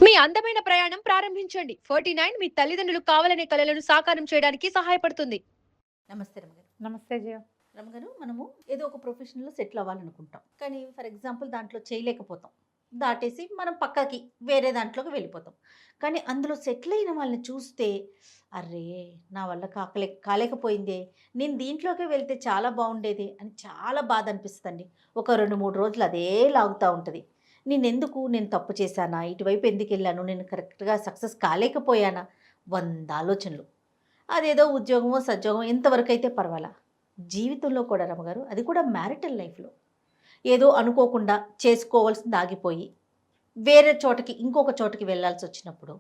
మీ అందమైన ప్రయాణం ప్రారంభించండి. 49 మీ తల్లిదండ్రులు కావాలనే కలలను సాకారం చేయడానికి సహాయపడుతుంది. నమస్తే రమగారు. నమస్తే జయ. రమగారు, మనము ఏదో ఒక ప్రొఫెషన్‌లో సెటిల్ అవ్వాలనుకుంటాం. కానీ ఫర్ ఎగ్జాంపుల్ దాంట్లో చేయలేకపోతాం. దాటేసి మనం పక్కకి వేరే దాంట్లోకి వెళ్ళిపోతాం. కానీ అందులో సెటిల్ అయిన వాళ్ళని చూస్తే, అర్రే! నా వల్ల కాలేకపోయిందే. నేను దీంట్లోకే వెళ్తే చాలా బాగుండేది అని చాలా బాధ అనిపిస్తుందండి. ఒక 2, 3 రోజులు అదే లాగుతూ ఉంటుంది. నేను తప్పు చేశానా? ఇటువైపు ఎందుకు వెళ్ళాను? నేను కరెక్ట్‌గా సక్సెస్ కాలేకపోయానా? 100 ఆలోచనలు. అదేదో ఉద్యోగమో, సద్యోగమో ఇంతవరకు అయితే పర్వాలా. జీవితంలో కూడా రమగారు, అది కూడా మ్యారిటల్ లైఫ్‌లో ఏదో అనుకోకుండా చేసుకోవాల్సింది ఆగిపోయి, వేరే చోటకి ఇంకొక చోటకి వెళ్ళాల్సొచ్చినప్పుడు,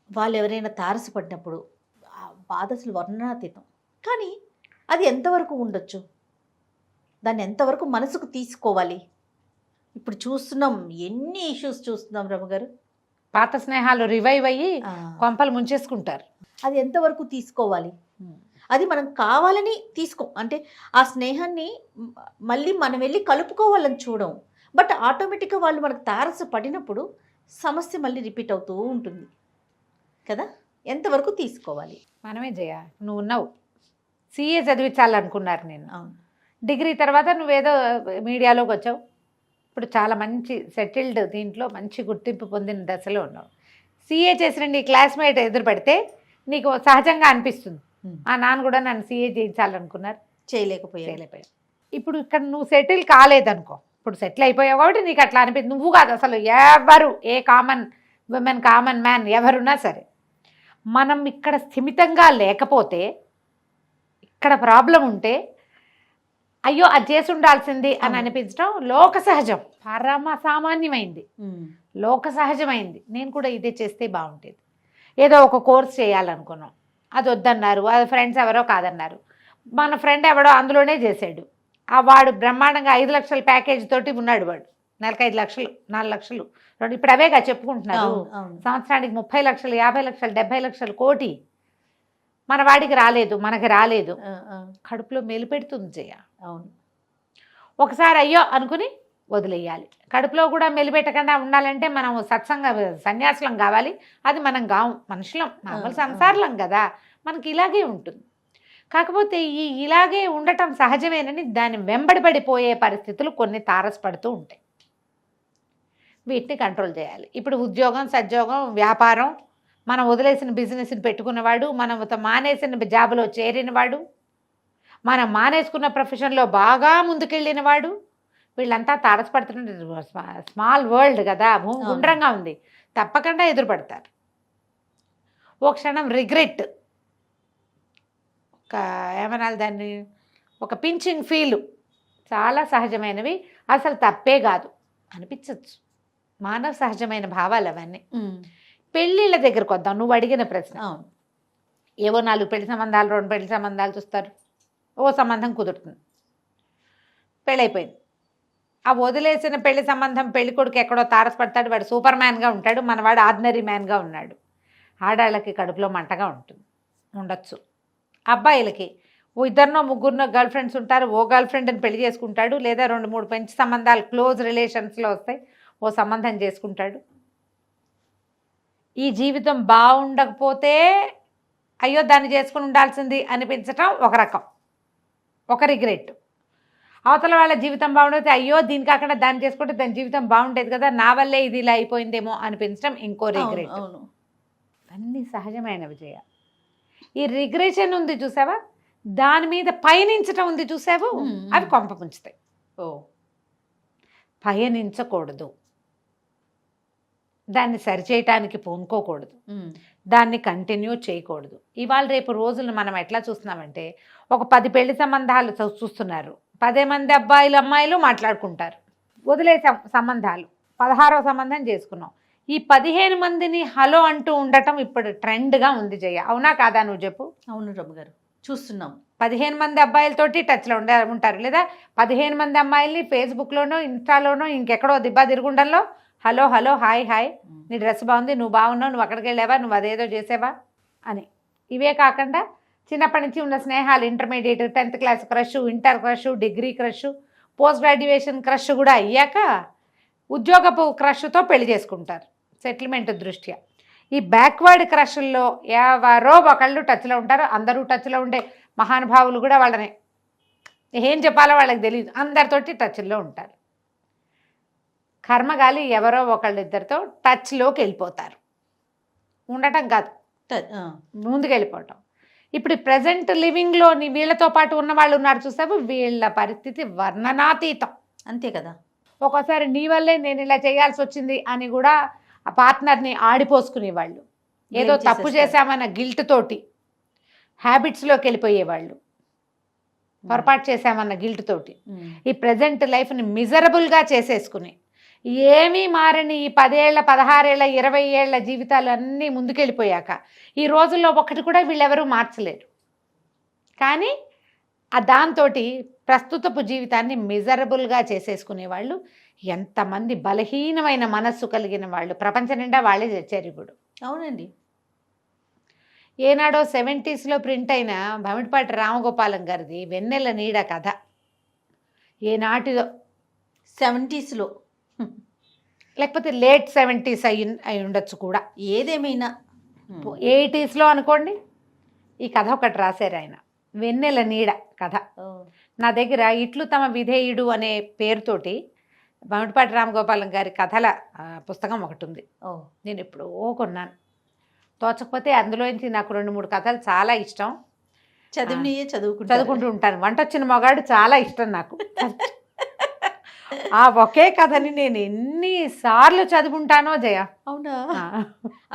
వాళ్ళెవరైనా తారసపడినప్పుడు ఆ బాధ అసలు వర్ణనాతీతం. కానీ అది ఎంతవరకు ఉండొచ్చు? దాన్ని ఎంతవరకు మనసుకు తీసుకోవాలి? ఇప్పుడు చూస్తున్నాం, ఎన్ని ఇష్యూస్ చూస్తున్నాం రమగారు. పాత స్నేహాలు రివైవ్ అయ్యి ఆ, కొంపలు ముంచేసుకుంటారు. అది ఎంతవరకు తీసుకోవాలి? అది మనం కావాలని అంటే ఆ స్నేహాన్ని మళ్ళీ మనం వెళ్ళి కలుపుకోవాలని చూడం. బట్ ఆటోమేటిక్గా వాళ్ళు మనకు తారసపడినప్పుడు సమస్య మళ్ళీ రిపీట్ అవుతూ ఉంటుంది కదా. ఎంతవరకు తీసుకోవాలి? మనమే జయ, నువ్వు ఉన్నావు, సిఏ చదివించాలనుకున్నారు నేను. అవును. డిగ్రీ తర్వాత నువ్వేదో మీడియాలోకి వచ్చావు. ఇప్పుడు చాలా మంచి సెటిల్డ్, దీంట్లో మంచి గుర్తింపు పొందిన దశలో ఉన్నావు. సిఏ చేసిన నీ క్లాస్మేట్ ఎదురు పెడితే నీకు సహజంగా అనిపిస్తుంది, ఆ నాన్న కూడా నన్ను సిఏ చేయించాలనుకున్నారు, చేయలేకపోయావు. ఇప్పుడు ఇక్కడ నువ్వు సెటిల్ కాలేదనుకో, ఇప్పుడు సెటిల్ అయిపోయావు కాబట్టి నీకు అట్లా అనిపిస్తుంది. నువ్వు కాదు, అసలు ఎవరు, a common women, common man ఎవరున్నా సరే, మనం ఇక్కడ స్థిమితంగా లేకపోతే, ఇక్కడ ప్రాబ్లం ఉంటే అయ్యో అది చేసి ఉండాల్సింది అని అనిపించడం లోక సహజం, పరమ సామాన్యమైంది, లోక సహజమైంది. నేను కూడా ఇదే చేస్తే బాగుండేది. ఏదో ఒక కోర్స్ చేయాలనుకున్నాం, అది వద్దన్నారు, అది ఫ్రెండ్స్ ఎవరో కాదన్నారు. మన ఫ్రెండ్ ఎవడో అందులోనే చేశాడు. ఆ వాడు బ్రహ్మాండంగా 5 లక్షల ప్యాకేజ్ తోటి ఉన్నాడు. వాడు నెలకు 5 లక్షలు, 4 లక్షలు, ఇప్పుడు అవేగా చెప్పుకుంటున్నారు. సంవత్సరానికి 30 లక్షలు, 50 లక్షలు, 70 లక్షలు, కోటి. మన వాడికి రాలేదు, మనకి రాలేదు. కడుపులో మెలిపెడుతుంది జయ. అవును. ఒకసారి అయ్యో అనుకుని వదిలేయాలి. కడుపులో కూడా మెలిపెట్టకుండా ఉండాలంటే మనం సన్యాసులం కావాలి. అది మనం కావు, మనుషులం, మామూలు సంసారులం కదా, మనకి ఇలాగే ఉంటుంది. కాకపోతే ఇలాగే ఉండటం సహజమేనని దాన్ని వెంబడిపడిపోయే పరిస్థితులు కొన్ని తారసపడుతూ ఉంటాయి. వీటిని కంట్రోల్ చేయాలి. ఇప్పుడు ఉద్యోగం, సద్యోగం, వ్యాపారం, మనం వదిలేసిన బిజినెస్ని పెట్టుకున్నవాడు, మనం మానేసిన జాబులో చేరినవాడు, మనం మానేసుకున్న ప్రొఫెషన్లో బాగా ముందుకెళ్ళిన వాడు, వీళ్ళంతా తారసపడుతున్న స్మాల్ వరల్డ్ కదా, భూమి గుండ్రంగా ఉంది, తప్పకుండా ఎదురుపడతారు. ఓ క్షణం రిగ్రెట్, ఏమనాలి దాన్ని, ఒక పించింగ్ ఫీల్, చాలా సహజమైనవి, అసలు తప్పే కాదు అనిపించవచ్చు. మానవ సహజమైన భావాలు అవన్నీ. పెళ్ళిళ్ళ దగ్గరకు వద్దాం, నువ్వు అడిగిన ప్రశ్న. ఏవో 4 పెళ్లి సంబంధాలు, 2 పెళ్లి సంబంధాలు చూస్తారు, ఓ సంబంధం కుదురుతుంది, పెళ్ళైపోయింది. ఆ వదిలేసిన పెళ్లి సంబంధం పెళ్లి కొడుకు ఎక్కడో తారసపడతాడు, వాడు సూపర్ మ్యాన్గా ఉంటాడు, మనవాడు ఆర్డినరీ మ్యాన్గా ఉన్నాడు. ఆడాళ్ళకి కడుపులో మంటగా ఉండొచ్చు. అబ్బాయిలకి ఓ 2 3 గర్ల్ ఫ్రెండ్స్ ఉంటారు, ఓ గర్ల్ ఫ్రెండ్ని పెళ్లి చేసుకుంటాడు, లేదా 2 3 పెంచి సంబంధాలు క్లోజ్ రిలేషన్స్లో వస్తాయి, ఓ సంబంధం చేసుకుంటాడు. ఈ జీవితం బాగుండకపోతే అయ్యో దాన్ని చేసుకుని ఉండాల్సింది అనిపించటం ఒక రకం, ఒక రిగ్రెట్. అవతల వాళ్ళ జీవితం బాగుండకపోతే అయ్యో దీనికి కాకుండా దాన్ని చేసుకుంటే దాని జీవితం బాగుండేది కదా, నా వల్లే ఇది ఇలా అయిపోయిందేమో అనిపించడం ఇంకో రిగ్రెట్. అన్నీ సహజమైన విజయ. ఈ రిగ్రెషన్ ఉంది చూసావా, దాని మీద పయనించటం ఉంది చూసావు, అవి కొంప ముంచుతాయి. పయనించకూడదు, దాన్ని సరిచేయటానికి పూనుకోకూడదు, దాన్ని కంటిన్యూ చేయకూడదు. ఇవాళ రేపు రోజులను మనం ఎట్లా చూస్తున్నామంటే, ఒక 10 పెళ్లి సంబంధాలు చూస్తున్నారు, 10 మంది అబ్బాయిలు అమ్మాయిలు మాట్లాడుకుంటారు, వదిలేసాం సంబంధాలు, 16వ సంబంధం చేసుకున్నాం. ఈ 15 మందిని హలో అంటూ ఉండటం ఇప్పుడు ట్రెండ్గా ఉంది జయ, అవునా కాదా నువ్వు చెప్పు? అవును రమ్మగారు, చూస్తున్నాం. 15 మంది అబ్బాయిలతోటి టచ్లో ఉంటారు, లేదా 15 మంది అమ్మాయిల్ని ఫేస్బుక్లోనో, ఇన్స్టాలోనో, ఇంకెక్కడో Dibba తిరుగుండంలో hello hello, hi hi, నీ డ్రెస్ బాగుంది, నువ్వు బాగున్నావు, నువ్వు అక్కడికి వెళ్ళావా, నువ్వు అదేదో చేసావా అని. ఇవే కాకుండా చిన్నప్పటి నుంచి ఉన్న స్నేహాలు, intermediate, 10th class crush, inter crush, degree crush, post graduation crush కూడా అయ్యాక ఉద్యోగపు క్రష్తో పెళ్లి చేసుకుంటారు. సెటిల్మెంట్ దృష్ట్యా. ఈ బ్యాక్వర్డ్ క్రష్ల్లో ఎవరో ఒకళ్ళు టచ్లో ఉంటారు. అందరూ టచ్లో ఉండే మహానుభావులు కూడా వాళ్ళని ఏం చెప్పాలో వాళ్ళకి తెలియదు, అందరితోటి టచ్లో ఉంటారు. కర్మగాలి ఎవరో ఒకళ్ళిద్దరితో టచ్లోకి వెళ్ళిపోతారు. ఉండటం కాదు, ముందుకు వెళ్ళిపోవటం. ఇప్పుడు ప్రజెంట్ లివింగ్లో వీళ్ళతో పాటు ఉన్న వాళ్ళు ఉన్నారు చూసావు, వీళ్ళ పరిస్థితి వర్ణనాతీతం. అంతే కదా. ఒక్కోసారి నీ వల్లే నేను ఇలా చేయాల్సి వచ్చింది అని కూడా ఆ పార్ట్నర్ని ఆడిపోసుకునేవాళ్ళు. ఏదో తప్పు చేశామన్న గిల్ట్ తోటి హ్యాబిట్స్లోకి వెళ్ళిపోయేవాళ్ళు, పొరపాటు చేశామన్న గిల్ట్ తోటి ఈ ప్రజెంట్ లైఫ్ని మిజరబుల్గా చేసేసుకుని ఏమీ మారని ఈ 10 ఏళ్ల 16 ఏళ్ల 20 ఏళ్ల జీవితాలు అన్నీ ముందుకెళ్ళిపోయాక ఈ రోజుల్లో ఒకటి కూడా వీళ్ళెవరూ మార్చలేరు. కానీ దాంతో ప్రస్తుతపు జీవితాన్ని మిజరబుల్గా చేసేసుకునే వాళ్ళు ఎంతమంది బలహీనమైన మనస్సు కలిగిన వాళ్ళు ప్రపంచం నిండా వాళ్ళే తెచ్చారు ఇప్పుడు. అవునండి. ఏనాడో 70s ప్రింట్ అయిన భమిడిపాటి రామగోపాలం గారిది వెన్నెల నీడ కథ. ఏనాటిదో 70s లేకపోతే లేట్ 70s అయి ఉండొచ్చు కూడా, ఏదేమైనా 80s అనుకోండి. ఈ కథ ఒకటి రాశారు ఆయన, వెన్నెల నీడ కథ. నా దగ్గర ఇట్లు తమ విధేయుడు అనే పేరుతోటి భమిడిపాటి రామగోపాలం గారి కథల పుస్తకం ఒకటి ఉంది. నేను ఎప్పుడో కొన్నాను, తోచకపోతే అందులోంచి నాకు 2-3 కథలు చాలా ఇష్టం. చదువుకుంటూ ఉంటాను. వంట వచ్చిన మగాడు చాలా ఇష్టం నాకు. ఆ ఒకే కథని నేను ఎన్నిసార్లు చదువుకుంటానో జయ. అవునా?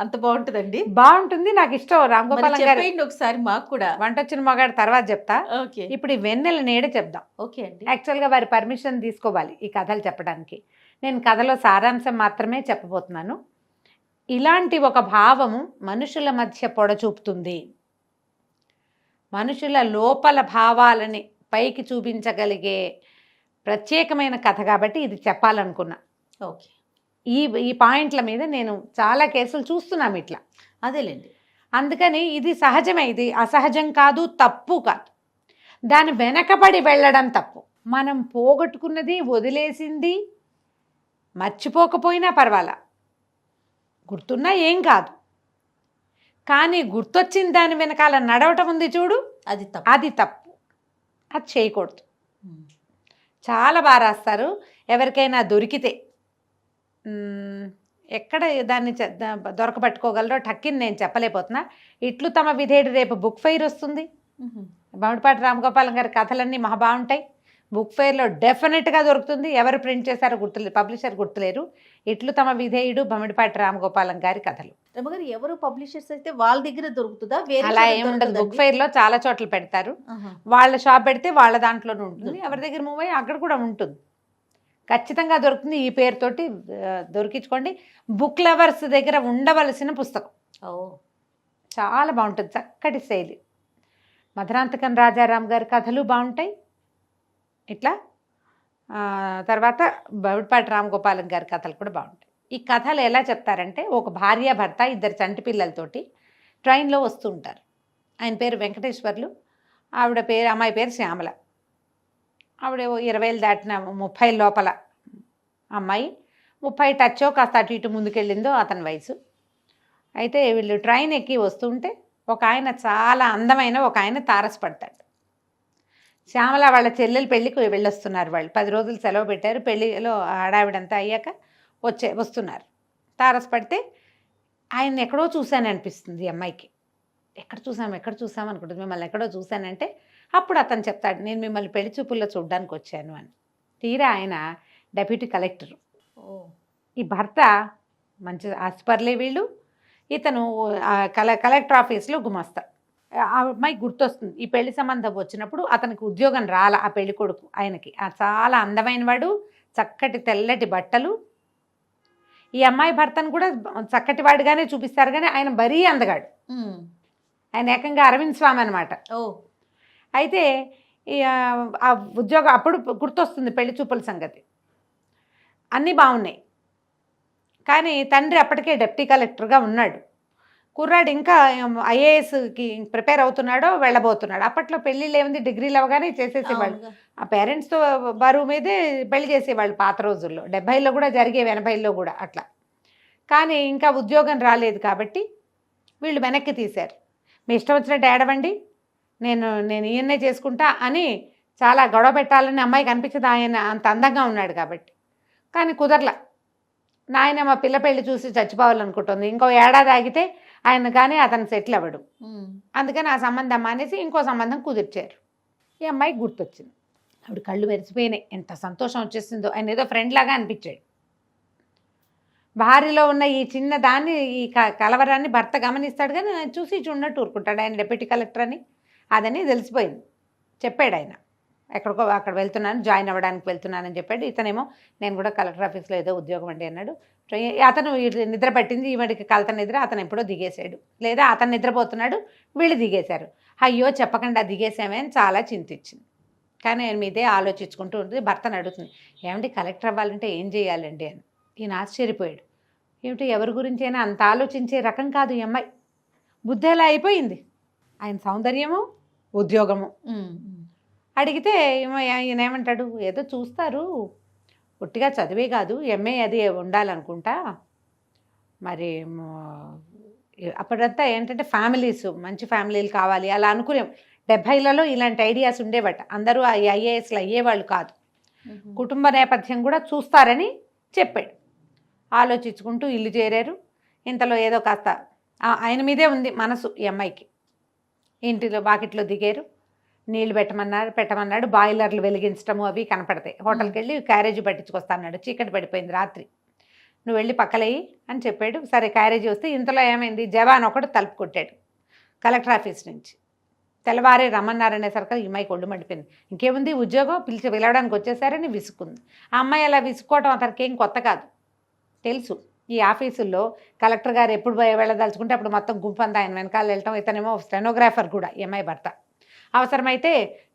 అంత బాగుంటుందండి. బాగుంటుంది, నాకు ఇష్టం. రామగోపాలం గారు ఒకసారి మాకు కూడా వంట వచ్చిన మగాడు తర్వాత చెప్తా. ఇప్పుడు ఈ వెన్నెల నీడ చెప్దాం. ఓకే అండి. యాక్చువల్గా వారి పర్మిషన్ తీసుకోవాలి ఈ కథలు చెప్పడానికి. నేను కథలో సారాంశం మాత్రమే చెప్పబోతున్నాను. ఇలాంటి ఒక భావము మనుషుల మధ్య పొడచూపుతుంది. మనుషుల లోపల భావాలని పైకి చూపించగలిగే ప్రత్యేకమైన కథ కాబట్టి ఇది చెప్పాలనుకున్నా. ఓకే. ఈ పాయింట్ల మీద నేను చాలా కేసులు చూస్తున్నాం ఇట్లా. అదేలేండి. అందుకని ఇది సహజమే, ఇది అసహజం కాదు, తప్పు కాదు. దాని వెనకబడి వెళ్ళడం తప్పు. మనం పోగొట్టుకున్నది, వదిలేసింది మర్చిపోకపోయినా పర్వాలా, గుర్తున్నా ఏం కాదు. కానీ గుర్తొచ్చిన దాని వెనకాల నడవటం ఉంది చూడు, అది తప్పు. అది చేయకూడదు. చాలా బాగా రాస్తారు. ఎవరికైనా దొరికితే ఎక్కడ దాన్ని దొరకబట్టుకోగలరో టక్కిని నేను చెప్పలేకపోతున్నా. ఇట్లు తమ విధేయుడు రేపు బుక్ ఫెయిర్ వస్తుంది. భమిడిపాటి రామగోపాలం గారి కథలన్నీ మహా బాగుంటాయి. బుక్ ఫెయిర్లో డెఫినెట్గా దొరుకుతుంది. ఎవరు ప్రింట్ చేశారో గుర్తులేదు, పబ్లిషర్ గుర్తులేరు. ఇట్లు తమ విధేయుడు భమిడిపాటి రామగోపాలం గారి కథలు. రమగారు ఎవరు పబ్లిషర్స్ అయితే వాళ్ళ దగ్గర దొరుకుతుందా? అలా ఏముండదు. బుక్ ఫెయిర్లో చాలా చోట్ల పెడతారు. వాళ్ళ షాప్ పెడితే వాళ్ళ దాంట్లోనే ఉంటుంది. ఎవరి దగ్గర మూవ్ అయ్యి అక్కడ కూడా ఉంటుంది. ఖచ్చితంగా దొరుకుతుంది. ఈ పేరుతోటి దొరికించుకోండి. బుక్ లవర్స్ దగ్గర ఉండవలసిన పుస్తకం. చాలా బాగుంటుంది, చక్కటి శైలి. మధురాంతకం రాజారాం గారి కథలు బాగుంటాయి. ఇట్లా తర్వాత భమిడిపాటి రామగోపాలం గారి కథలు కూడా బాగుంటాయి. ఈ కథలు ఎలా చెప్తారంటే, ఒక భార్య భర్త 2 చంటి పిల్లలతోటి ట్రైన్లో వస్తూ ఉంటారు. ఆయన పేరు వెంకటేశ్వర్లు, అమ్మాయి పేరు శ్యామల. ఆవిడ 20 దాటిన 30 లోపల అమ్మాయి. 30 టచ్చో కాస్త అటు ఇటు ముందుకెళ్ళిందో అతని వయసు. అయితే వీళ్ళు ట్రైన్ ఎక్కి వస్తుంటే ఒక ఆయన చాలా అందమైన ఒక ఆయన తారసపడతాడు. శ్యామల వాళ్ళ చెల్లెలు పెళ్ళికి వెళ్ళొస్తున్నారు. వాళ్ళు 10 రోజులు సెలవు పెట్టారు. పెళ్ళిలో హడావిడంతా అయ్యాక వస్తున్నారు. తారసపడితే ఆయన ఎక్కడో చూశాను అనిపిస్తుంది ఈ అమ్మాయికి. ఎక్కడ చూసాం అనుకుంటుంది. మిమ్మల్ని ఎక్కడో చూశానంటే అప్పుడు అతను చెప్తాడు, నేను మిమ్మల్ని పెళ్లి చూపుల్లో చూడడానికి వచ్చాను అని. తీరా ఆయన డెప్యూటీ కలెక్టరు. ఈ భర్త మంచి ఆస్పర్లే వీళ్ళు. ఇతను కలెక్టర్ ఆఫీస్లో గుమస్తా. ఆ అమ్మాయి గుర్తొస్తుంది. ఈ పెళ్లి సంబంధం వచ్చినప్పుడు అతనికి ఉద్యోగం రాల. ఆ పెళ్లి కొడుకు ఆయనకి చాలా అందమైన వాడు, చక్కటి తెల్లటి బట్టలు. ఈ అమ్మాయి భర్తను కూడా చక్కటి వాడిగానే చూపిస్తారు, కానీ ఆయన మరీ అందగాడు. ఆయన ఏకంగా అరవింద్ స్వామి అనమాట. అయితే ఆ ఉద్యోగం అప్పుడు గుర్తొస్తుంది పెళ్లి చూపుల సంగతి. అన్నీ బాగున్నాయి, కానీ తండ్రి అప్పటికే డిప్యూటీ కలెక్టర్గా ఉన్నాడు. కుర్రాడు ఇంకా ఐఏఎస్కి ప్రిపేర్ అవుతున్నాడో వెళ్ళబోతున్నాడు. అప్పట్లో పెళ్ళిళ్ళు ఏముంది, డిగ్రీలు అవగానే చేసేసేవాళ్ళు. ఆ పేరెంట్స్తో బరువు మీదే పెళ్లి చేసేవాళ్ళు పాత రోజుల్లో. 70లో కూడా జరిగేవి, 80లో కూడా అట్లా. కానీ ఇంకా ఉద్యోగం రాలేదు కాబట్టి వీళ్ళు వెనక్కి తీశారు. మీ ఇష్టం వచ్చినట్టు ఏడవండి, నేను ఈయన్నే చేసుకుంటా అని చాలా గొడవ పెట్టాలని అమ్మాయికి అనిపించదు, ఆయన అంత అందంగా ఉన్నాడు కాబట్టి. కానీ కుదరలా. నాయన మా పిల్ల పెళ్లి చూసి చచ్చిపోవాలనుకుంటుంది. ఇంకో ఏడాది ఆగితే ఆయన కానీ అతను సెటిల్ అవ్వడు. అందుకని ఆ సంబంధం మానేసి ఇంకో సంబంధం కుదిర్చారు. ఈ అమ్మాయికి గుర్తొచ్చింది. ఆవిడ కళ్ళు మెరిసిపోయినాయి. ఎంత సంతోషం వచ్చేసిందో. ఆయన ఏదో ఫ్రెండ్ లాగా అనిపించాడు. భార్యలో ఉన్న ఈ చిన్న దాన్ని, ఈ కలవరాన్ని భర్త గమనిస్తాడు, కానీ ఆయన చూసి చూడనట్టు ఊరుకుంటాడు. ఆయన డెప్యూటీ కలెక్టర్ అని అదని తెలిసిపోయింది. చెప్పాడు ఆయన, ఎక్కడికో అక్కడ వెళ్తున్నాను, జాయిన్ అవ్వడానికి వెళ్తున్నానని చెప్పాడు. ఇతనేమో నేను కూడా కలెక్టర్ ఆఫీస్లో ఏదో ఉద్యోగం అండి అన్నాడు. అతను నిద్ర పట్టింది, ఈవిడికి కలత నిద్ర, అతను ఎప్పుడో దిగేశాడు. లేదా అతను నిద్రపోతున్నాడు, వీళ్ళు దిగేశారు. అయ్యో చెప్పకుండా దిగేసామే అని చాలా చింతించింది. కానీ ఆయన మీదే ఆలోచించుకుంటూ ఉంటుంది. భర్తను అడుగుతుంది, ఏమంటే కలెక్టర్ అవ్వాలంటే ఏం చేయాలండి అని. ఈయన ఆశ్చర్యపోయాడు. ఏమిటి, ఎవరి గురించి అయినా అంత ఆలోచించే రకం కాదు ఈ అమ్మాయి. బుద్ధి ఎలా అయిపోయింది. ఆయన సౌందర్యము, ఉద్యోగము. అడిగితే ఈయన ఏమంటాడు, ఏదో చూస్తారు, ఒట్టిగా చదివే కాదు, ఎంఏ అది ఉండాలనుకుంటా. మరి అప్పుడంతా ఏంటంటే ఫ్యామిలీస్, మంచి ఫ్యామిలీలు కావాలి అలా అనుకునేం. 70లలో ఇలాంటి ఐడియాస్ ఉండేవట. అందరూ ఐఏఎస్లు అయ్యేవాళ్ళు కాదు, కుటుంబ నేపథ్యం కూడా చూస్తారని చెప్పాడు. ఆలోచించుకుంటూ ఇల్లు చేరారు. ఇంతలో ఏదో కాస్త ఆయన మీదే ఉంది మనసు ఈ అమ్మాయికి. ఇంటిలో బాకెట్లో దిగారు. నీళ్లు పెట్టమన్నాడు. బాయిలర్లు వెలిగించడము అవి కనపడతాయి. హోటల్కి వెళ్ళి క్యారేజీ పట్టించుకొస్తాన్నాడు. చీకటి పడిపోయింది రాత్రి. నువ్వు వెళ్ళి పక్కలయ్యి అని చెప్పాడు. సరే క్యారేజీ వస్తే ఇంతలో ఏమైంది, జవాన్ ఒకడు తలుపు కొట్టాడు కలెక్టర్ ఆఫీస్ నుంచి. తెల్లవారే రమ్మన్నారనేసరికి ఈ అమ్మాయికి ఒళ్ళు మండిపోయింది. ఇంకేముంది, ఉద్యోగం పిలవడానికి వచ్చేసారని విసుక్కుంది. ఆ అమ్మాయి అలా విసుక్కోవటం అతనికి ఏం కొత్త కాదు, తెలుసు. ఈ ఆఫీసుల్లో కలెక్టర్ గారు ఎప్పుడు వెళ్ళదలుచుకుంటే అప్పుడు మొత్తం గుంపంతా ఆయన వెనకాల వెళ్ళటం. ఇతనేమో స్టెనోగ్రాఫర్ కూడా ఈ అమ్మాయి భర్త. అవసరమైతే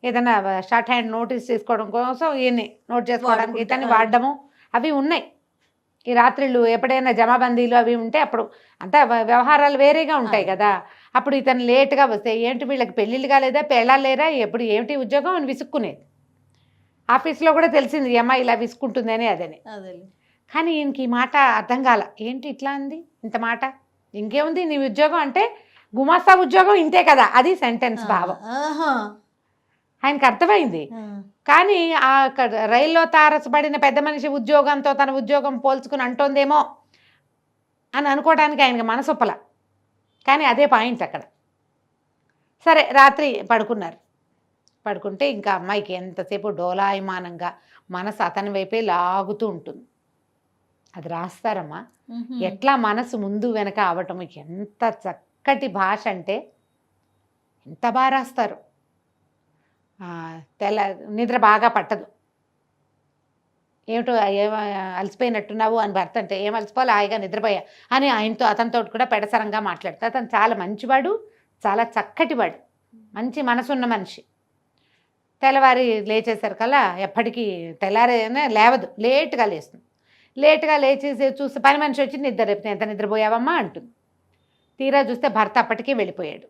ఏదైనా షార్ట్ హ్యాండ్ నోటీస్ తీసుకోవడం కోసం ఈయన్ని నోట్ చేసుకోవడానికి ఇతన్ని వాడడము అవి ఉన్నాయి. ఈ రాత్రిళ్ళు ఎప్పుడైనా జమాబందీలు అవి ఉంటే అప్పుడు అంతా వ్యవహారాలు వేరేగా ఉంటాయి కదా. అప్పుడు ఇతను లేట్గా వస్తే ఏంటి వీళ్ళకి పెళ్ళిళ్ళు కాలేదా, పెళ్ళాలు లేరా, ఎప్పుడు ఏమిటి ఉద్యోగం అని విసుక్కునేది. ఆఫీస్లో కూడా తెలిసింది ఈ అమ్మాయి ఇలా విసుక్కుంటుందని అదని. కానీ ఈయనకి ఈ మాట అర్థం కాల. ఏంటి ఇట్లా అంది, ఇంత మాట, ఇంకేముంది నీ ఉద్యోగం అంటే గుమాస్తా ఉద్యోగం ఇంతే కదా, అది సెంటెన్స్ భావం. ఆయనకు అర్థమైంది. కానీ ఆ రైల్లో తారసపడిన పెద్ద మనిషి ఉద్యోగంతో తన ఉద్యోగం పోల్చుకుని అంటోందేమో అని అనుకోవడానికి ఆయనకి మనసొప్పల. కానీ అదే పాయింట్ అక్కడ. సరే రాత్రి పడుకున్నారు. పడుకుంటే ఇంకా అమ్మాయికి ఎంతసేపు డోలాయమానంగా మనసు అతని వైపే లాగుతూ ఉంటుంది. అది రాస్తారమ్మా, ఎట్లా మనసు ముందు వెనక అవటం. ఎంత చక్కటి భాష అంటే ఎంత బాగా రాస్తారు. నిద్ర బాగా పట్టదు. ఏమిటో అలసిపోయినట్టున్నావు అని భర్త అంటే, ఏం అలసిపోవాలి, హాయిగా నిద్రపోయా అని ఆయనతో అతనితో కూడా పెడసరంగా మాట్లాడతాడు. అతను చాలా మంచివాడు, చాలా చక్కటివాడు, మంచి మనసున్న మనిషి. తెల్లవారి లేచేసరికల్లా ఎప్పటికీ తెల్లారైనా లేవదు, లేటుగా లేస్తుంది. లేటుగా లేచేసి చూస్తే పని మనిషి వచ్చి ఎంత నిద్రపోయావమ్మా అంటుంది. తీరా చూస్తే భర్త అప్పటికే వెళ్ళిపోయాడు.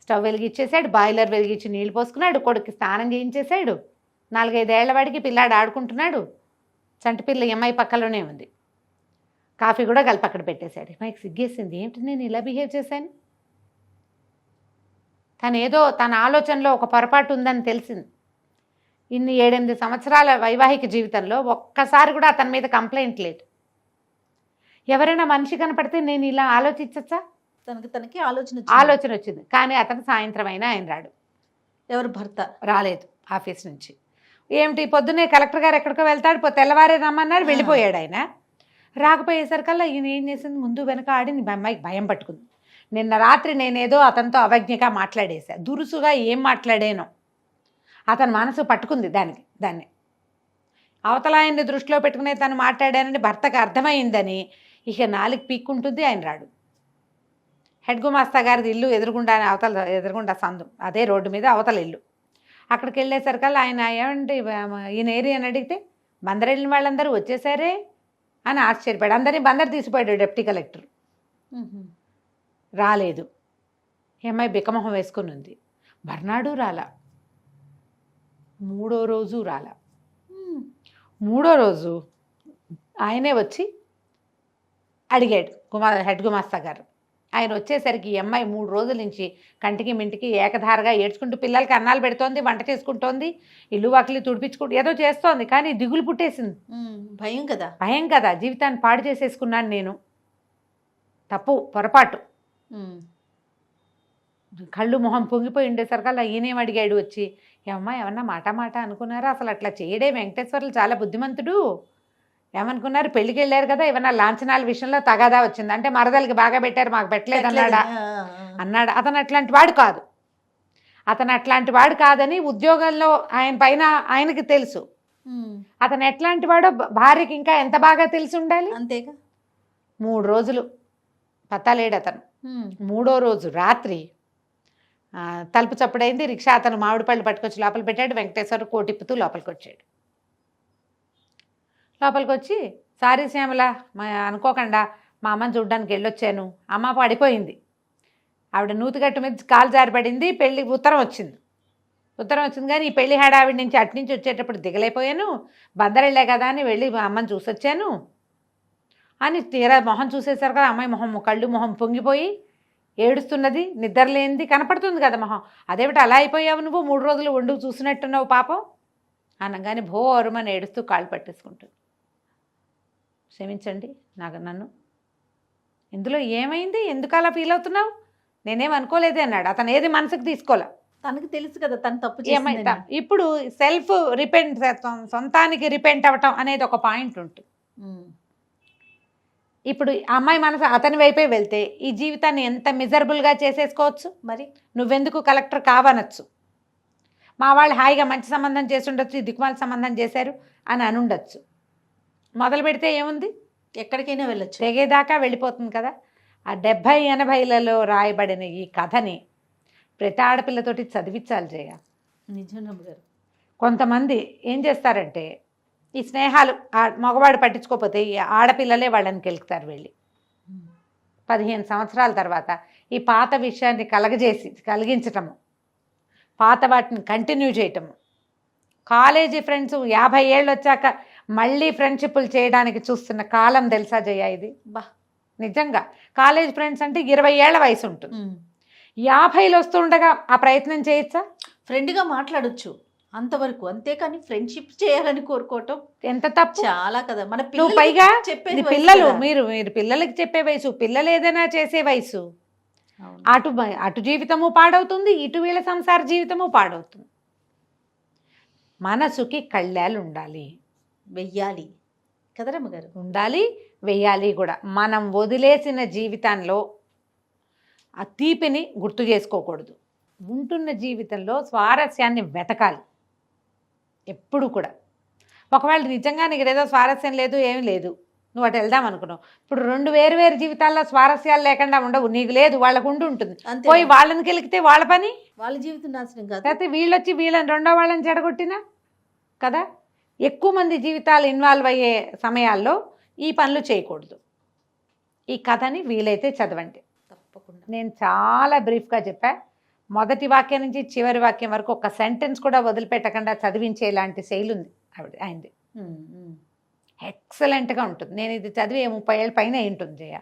స్టవ్ వెలిగించేశాడు, బాయిలర్ వెలిగించి నీళ్ళు పోసుకున్నాడు, కొడుకు స్నానం చేయించేశాడు. 4-5 ఏళ్ల వాడికి పిల్లాడు ఆడుకుంటున్నాడు. చంటి పిల్ల అమ్మాయి పక్కలోనే ఉంది. కాఫీ కూడా కలిపి అక్కడ పెట్టేశాడు. అమ్మాయికి సిగ్గేసింది, ఏంటి నేను ఇలా బిహేవ్ చేశాను. తను ఏదో తన ఆలోచనలో ఒక పొరపాటు ఉందని తెలిసింది. ఇన్ని 7-8 సంవత్సరాల వైవాహిక జీవితంలో ఒక్కసారి కూడా అతని మీద కంప్లైంట్ లేదు. ఎవరైనా మనిషి కనపడితే నేను ఇలా ఆలోచించచ్చా, తనకి ఆలోచన వచ్చింది. కానీ అతను సాయంత్రం అయినా ఆయన రాడు. ఎవరు భర్త రాలేదు ఆఫీస్ నుంచి. ఏమిటి పొద్దున్నే కలెక్టర్ గారు ఎక్కడికో వెళ్తాడు, తెల్లవారే రమ్మన్నారు, వెళ్ళిపోయాడు ఆయన. రాకపోయేసరికల్లా ఈయన ఏం చేసింది, ముందు వెనక ఆడి అమ్మాయికి భయం పట్టుకుంది. నిన్న రాత్రి నేనేదో అతనితో అవజ్ఞగా మాట్లాడేశా, దురుసుగా ఏం మాట్లాడానో అతని మనసు పట్టుకుంది దాన్ని. అవతల ఆయన్ని దృష్టిలో పెట్టుకునే తను మాట్లాడానని భర్తకు అర్థమైందని ఇక 4 పీక్కుంటుంది, ఆయన రాడు. హెడ్ గుమాస్తా గారిది ఇల్లు ఎదురుగుండా సందు, అదే రోడ్డు మీద అవతల ఇల్లు. అక్కడికి వెళ్ళేసరికల్లా ఆయన ఏమంటే ఈయన ఏరియా అని అడిగితే బందర్ వెళ్ళిన వాళ్ళందరూ వచ్చేసారే అని ఆశ్చర్యపడి అందరినీ బందర్ తీసిపోయాడు డిప్యూటీ కలెక్టర్. రాలేదు. ఏమై బిక్కమొహం వేసుకుని ఉంది. మర్నాడు రాలా, 3వ రోజు రాలా. 3వ రోజు ఆయనే వచ్చి అడిగాడు హెడ్ గుమాస్తా గారు. ఆయన వచ్చేసరికి ఈ అమ్మాయి 3 రోజుల నుంచి కంటికి మింటికి ఏకధారగా ఏడ్చుకుంటూ పిల్లలకి అన్నాలు పెడుతోంది, వంట చేసుకుంటోంది, ఇల్లు వాకిలి తుడిపించుకుంటూ ఏదో చేస్తోంది. కానీ దిగులు పుట్టేసింది. భయం కదా. భయం కదా, జీవితాన్ని పాడు చేసేసుకున్నాను నేను, తప్పు పొరపాటు. కళ్ళు మొహం పొంగిపోయి ఉండేసరికల్లా ఈయనేం అడిగాడు వచ్చి, ఏమమ్మా ఏమన్నా మాట అనుకున్నారా? అసలు అట్లా చేయడే, వెంకటేశ్వర్లు చాలా బుద్ధిమంతుడు. ఏమనుకున్నారు, పెళ్ళికి వెళ్ళారు కదా, ఏమన్నా లాంఛనాల విషయంలో తగాదా వచ్చింది అంటే మరదలకి బాగా పెట్టారు మాకు పెట్టలేదు అన్నాడు. అతను అట్లాంటి వాడు కాదని ఉద్యోగంలో ఆయన పైన ఆయనకి తెలుసు. అతను ఎట్లాంటి వాడో భార్యకి ఇంకా ఎంత బాగా తెలిసి ఉండాలి. అంతేగా. 3 రోజులు పత్తాలేడు అతను. 3వ రోజు రాత్రి తలుపు చప్పుడైంది. రిక్షా అతను మామిడి పళ్ళు పట్టుకొచ్చి లోపల పెట్టాడు. వెంకటేశ్వర కోటిప్పుతూ లోపలికి వచ్చాడు. లోపలికి వచ్చి, సారీ శ్యామల, అనుకోకుండా మా అమ్మని చూడ్డానికి వెళ్ళొచ్చాను. అమ్మ పడిపోయింది, ఆవిడ నూతిగట్టు మీద కాలు జారిపడింది, పెళ్ళి ఉత్తరం వచ్చింది కానీ ఈ పెళ్లి హడావిడి నుంచి అట్నుంచి వచ్చేటప్పుడు దిగలేకపోయాను, బందరెళ్ళే కదా అని వెళ్ళి మా అమ్మని చూసొచ్చాను అని తీరా మొహం చూసేసరికి అమ్మాయి కళ్ళు మొహం పొంగిపోయి ఏడుస్తున్నది, నిద్రలేనిది కనపడుతుంది కదా మొహం. అదేమిటి అలా అయిపోయావు నువ్వు, 3 రోజులు వండుకు చూసినట్టున్నావు పాపం అనగానే భోరుమని ఏడుస్తూ కాళ్ళు పట్టేసుకుంటుంది. క్షమించండి నన్ను, ఇందులో ఏమైంది, ఎందుకు అలా ఫీల్ అవుతున్నావు, నేనేం అనుకోలేదే అన్నాడు. అతను ఏది మనసుకు తీసుకోలే, తనకు తెలుసు కదా తను తప్పు ఏమైతా. ఇప్పుడు సెల్ఫ్ రిపెంట్, సొంతానికి రిపెంట్ అవ్వటం అనేది ఒక పాయింట్ ఉంటుంది. ఇప్పుడు అమ్మాయి మనసు అతని వైపే వెళ్తే ఈ జీవితాన్ని ఎంత మిజరబుల్గా చేసేసుకోవచ్చు. మరి నువ్వెందుకు కలెక్టర్ కావనొచ్చు, మా వాళ్ళు హాయిగా మంచి సంబంధం చేసి ఉండొచ్చు, దిక్కుమాల సంబంధం చేశారు అని అనుండొచ్చు. మొదలు పెడితే ఏముంది, ఎక్కడికైనా వెళ్ళొచ్చు, తెగేదాకా వెళ్ళిపోతుంది కదా. ఆ 70-80లలో రాయబడిన ఈ కథని ప్రతి ఆడపిల్లతోటి చదివించాలి జయ. నిజం గారు. కొంతమంది ఏం చేస్తారంటే ఈ స్నేహాలు మగవాడు పట్టించుకోకపోతే ఈ ఆడపిల్లలే వాళ్ళని కెలుకుతారు వెళ్ళి. 15 సంవత్సరాల తర్వాత ఈ పాత విషయాన్ని కలిగించటము, పాత వాటిని కంటిన్యూ చేయటము. కాలేజీ ఫ్రెండ్స్ 50 ఏళ్ళు వచ్చాక మళ్ళీ ఫ్రెండ్షిప్లు చేయడానికి చూస్తున్న కాలం తెలుసా జయ ఇది. నిజంగా కాలేజ్ ఫ్రెండ్స్ అంటే 20 ఏళ్ల వయసు ఉంటుంది, 50లు వస్తుండగా ఆ ప్రయత్నం చేయొచ్చా? ఫ్రెండ్గా మాట్లాడొచ్చు అంతవరకు, అంతేకాని ఫ్రెండ్షిప్ చేయాలని కోరుకోవటం ఎంత తప్పు. చాలా కదా. మన పైగా పిల్లలు మీరు పిల్లలకి చెప్పే వయసు, పిల్లలు ఏదైనా చేసే వయసు. అటు జీవితము పాడవుతుంది, ఇటు వీళ్ళ సంసార జీవితము పాడవుతుంది. మనసుకి కళ్ళాలు ఉండాలి, వెయ్యాలి కదరమ్మ గారు, ఉండాలి వెయ్యాలి కూడా. మనం వదిలేసిన జీవితంలో ఆ తీపిని గుర్తు చేసుకోకూడదు. ఉంటున్న జీవితంలో స్వారస్యాన్ని వెతకాలి ఎప్పుడు కూడా. ఒకవేళ నిజంగా నీకు ఏదో స్వారస్యం లేదు, ఏం లేదు, నువ్వు అటు వెళ్దాం అనుకున్నావు, ఇప్పుడు 2 వేరు జీవితాల్లో స్వారస్యాలు లేకుండా ఉండవు. నీకు లేదు, వాళ్ళకు ఉంటుంది. పోయి వాళ్ళని కెలికితే వాళ్ళ పని, వాళ్ళ జీవితం నాశనం కాదు. లేకపోతే వీళ్ళొచ్చి వీళ్ళని రెండో వాళ్ళని చెడగొట్టినా కదా. ఎక్కువ మంది జీవితాలు ఇన్వాల్వ్ అయ్యే సమయాల్లో ఈ పనులు చేయకూడదు. ఈ కథని వీలైతే చదవండి తప్పకుండా. నేను చాలా బ్రీఫ్గా చెప్పా. మొదటి వాక్యం నుంచి చివరి వాక్యం వరకు ఒక సెంటెన్స్ కూడా వదిలిపెట్టకుండా చదివించేలాంటి శైలి ఉంది ఆయనది. ఎక్సలెంట్గా ఉంటుంది. నేను ఇది చదివి 30 ఏళ్ళ పైన ఉంటుంది జయ.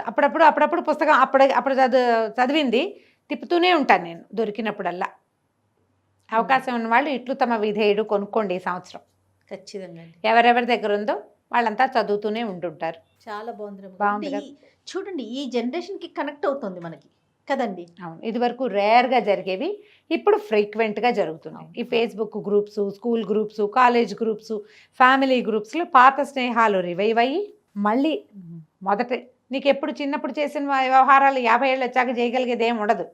అప్పుడప్పుడు పుస్తకం అప్పుడు చదివింది తిప్పుతూనే ఉంటాను నేను దొరికినప్పుడల్లా. అవకాశం ఉన్న వాళ్ళు ఇట్లు తమ విధేయుడు కొనుక్కోండి ఈ సంవత్సరం. ఖచ్చితంగా ఎవరెవరి దగ్గర ఉందో వాళ్ళంతా చదువుతూనే ఉంటుంటారు. చాలా బాగుంది. చూడండి, ఈ జనరేషన్కి కనెక్ట్ అవుతుంది మనకి కదండి. అవును, ఇది వరకు రేర్గా జరిగేవి ఇప్పుడు ఫ్రీక్వెంట్గా జరుగుతున్నాయి. ఈ Facebook groups, school groups, college groups, family గ్రూప్స్లో పాత స్నేహాలు రివైవ్ అయ్యి మళ్ళీ మొదట నీకు ఎప్పుడు చిన్నప్పుడు చేసిన వ్యవహారాలు 50 ఏళ్ళు వచ్చాక చేయగలిగేది ఏమి ఉండదు.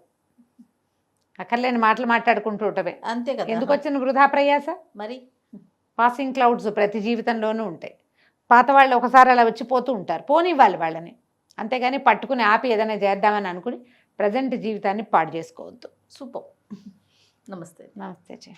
అక్కర్లేని మాటలు మాట్లాడుకుంటూ ఉంటవే, అంతే కదా. ఎందుకు వచ్చిన వృధా ప్రయాస? మరి పాసింగ్ క్లౌడ్స్ ప్రతి జీవితంలోనూ ఉంటాయి. పాత వాళ్ళు ఒకసారి అలా వచ్చిపోతూ ఉంటారు, పోనివ్వాలి వాళ్ళని. అంతేగాని పట్టుకుని ఆపి ఏదైనా చేద్దామని అనుకుని ప్రజెంట్ జీవితాన్ని పాడు చేసుకోవద్దు. సూపర్. నమస్తే. నమస్తే.